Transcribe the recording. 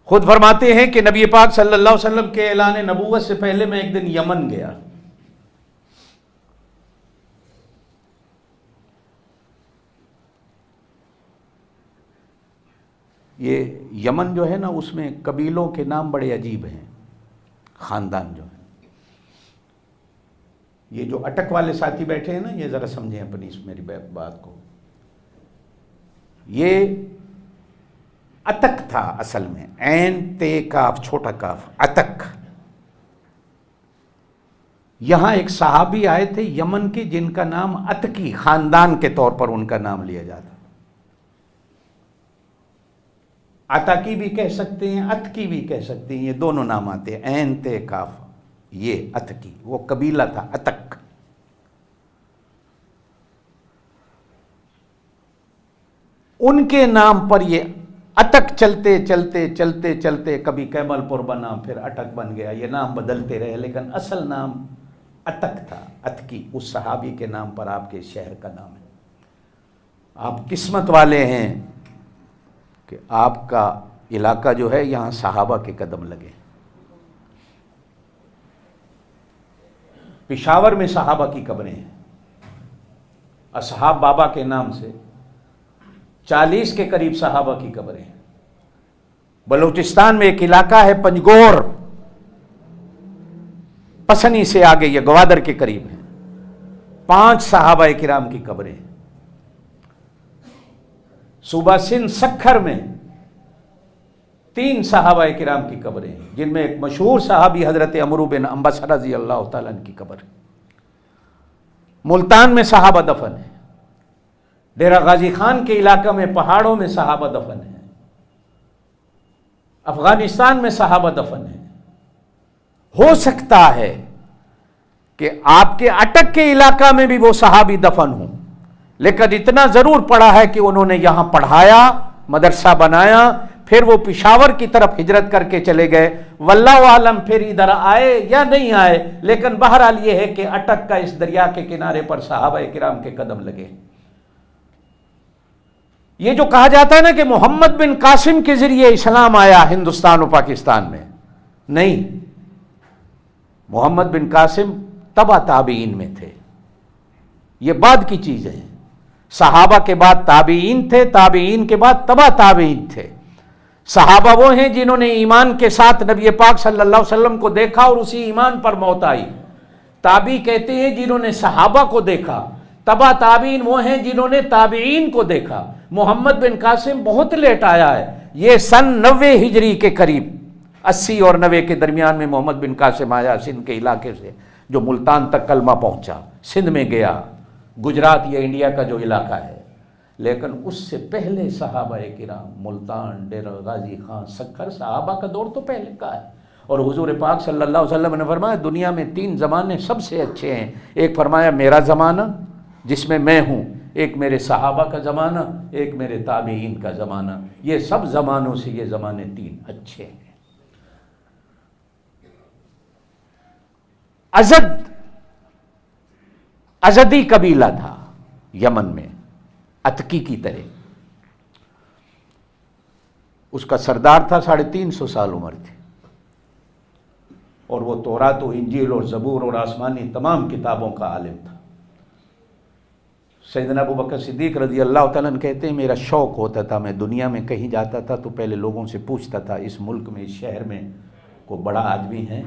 خود فرماتے ہیں کہ نبی پاک صلی اللہ علیہ وسلم کے اعلان نبوت سے پہلے میں ایک دن یمن گیا. یہ یمن جو ہے نا، اس میں قبیلوں کے نام بڑے عجیب ہیں، خاندان جو ہیں. یہ جو اٹک والے ساتھی بیٹھے ہیں نا، یہ ذرا سمجھیں اپنی اس میری بات کو. یہ اتک تھا اصل میں، عین تے کاف چھوٹا کاف، اتک. یہاں ایک صحابی آئے تھے یمن کے جن کا نام اتکی، خاندان کے طور پر ان کا نام لیا جاتا. اتکی بھی کہہ سکتے ہیں، اتکی بھی کہہ سکتے ہیں، یہ دونوں نام آتے ہیں، عین تے کاف. یہ اتکی، وہ قبیلہ تھا اتک. ان کے نام پر یہ اتک چلتے چلتے چلتے چلتے کبھی کیمل پور بنا، پھر اٹک بن گیا. یہ نام بدلتے رہے، لیکن اصل نام اتک تھا، اتکی. اس صحابی کے نام پر آپ کے شہر کا نام ہے. آپ قسمت والے ہیں کہ آپ کا علاقہ جو ہے یہاں صحابہ کے قدم لگے. پشاور میں صحابہ کی قبریں ہیں، اصحاب بابا کے نام سے 40 کے قریب صحابہ کی قبریں ہیں. بلوچستان میں ایک علاقہ ہے پنجگور، پسنی سے آگے، یہ گوادر کے قریب ہے، 5 صحابہ کرام کی قبریں ہیں. صوبہ سندھ سکھر میں 3 صحابہ کرام کی قبریں ہیں، جن میں ایک مشہور صحابی حضرت عمرو بن انبس رضی اللہ تعالیٰ عنہ کی قبر ہے. ملتان میں صحابہ دفن ہیں. ڈیرہ غازی خان کے علاقہ میں پہاڑوں میں صحابہ دفن ہیں. افغانستان میں صحابہ دفن ہیں. ہو سکتا ہے کہ آپ کے اٹک کے علاقہ میں بھی وہ صحابی دفن ہوں، لیکن اتنا ضرور پڑا ہے کہ انہوں نے یہاں پڑھایا، مدرسہ بنایا، پھر وہ پشاور کی طرف ہجرت کر کے چلے گئے. واللہ عالم پھر ادھر آئے یا نہیں آئے، لیکن بہرحال یہ ہے کہ اٹک کا اس دریا کے کنارے پر صحابہ کرام کے قدم لگے. یہ جو کہا جاتا ہے نا کہ محمد بن قاسم کے ذریعے اسلام آیا ہندوستان و پاکستان میں، نہیں. محمد بن قاسم تبع تابعین میں تھے، یہ بعد کی چیزیں ہیں. صحابہ کے بعد تابعین تھے، تابعین کے بعد تبع تابعین تھے. صحابہ وہ ہیں جنہوں نے ایمان کے ساتھ نبی پاک صلی اللہ علیہ وسلم کو دیکھا اور اسی ایمان پر موت آئی. تابعی کہتے ہیں جنہوں نے صحابہ کو دیکھا. تبع تابعین وہ ہیں جنہوں نے تابعین کو دیکھا. محمد بن قاسم بہت لیٹ آیا ہے، یہ سن 90 ہجری کے قریب، 80 اور 90 کے درمیان میں محمد بن قاسم آیا سندھ کے علاقے سے، جو ملتان تک کلمہ پہنچا، سندھ میں گیا، گجرات یا انڈیا کا جو علاقہ ہے. لیکن اس سے پہلے صحابہ کرام، ملتان، ڈیرہ غازی خان، سکھر، صحابہ کا دور تو پہلے کا ہے. اور حضور پاک صلی اللہ علیہ وسلم نے فرمایا دنیا میں 3 زمانے سب سے اچھے ہیں. ایک فرمایا میرا زمانہ جس میں میں ہوں، ایک میرے صحابہ کا زمانہ، ایک میرے تابعین کا زمانہ. یہ سب زمانوں سے یہ زمانے 3 اچھے ہیں. ازدی قبیلہ تھا یمن میں، اتکی کی طرح. اس کا سردار تھا، 350 سال عمر تھی، اور وہ تورات و انجیل اور زبور اور آسمانی تمام کتابوں کا عالم تھا. سیدنا ابو بکر صدیق رضی اللہ تعالیٰ عنہ کہتے ہیں میرا شوق ہوتا تھا، میں دنیا میں کہیں جاتا تھا تو پہلے لوگوں سے پوچھتا تھا اس ملک میں، اس شہر میں کوئی بڑا آدمی ہے؟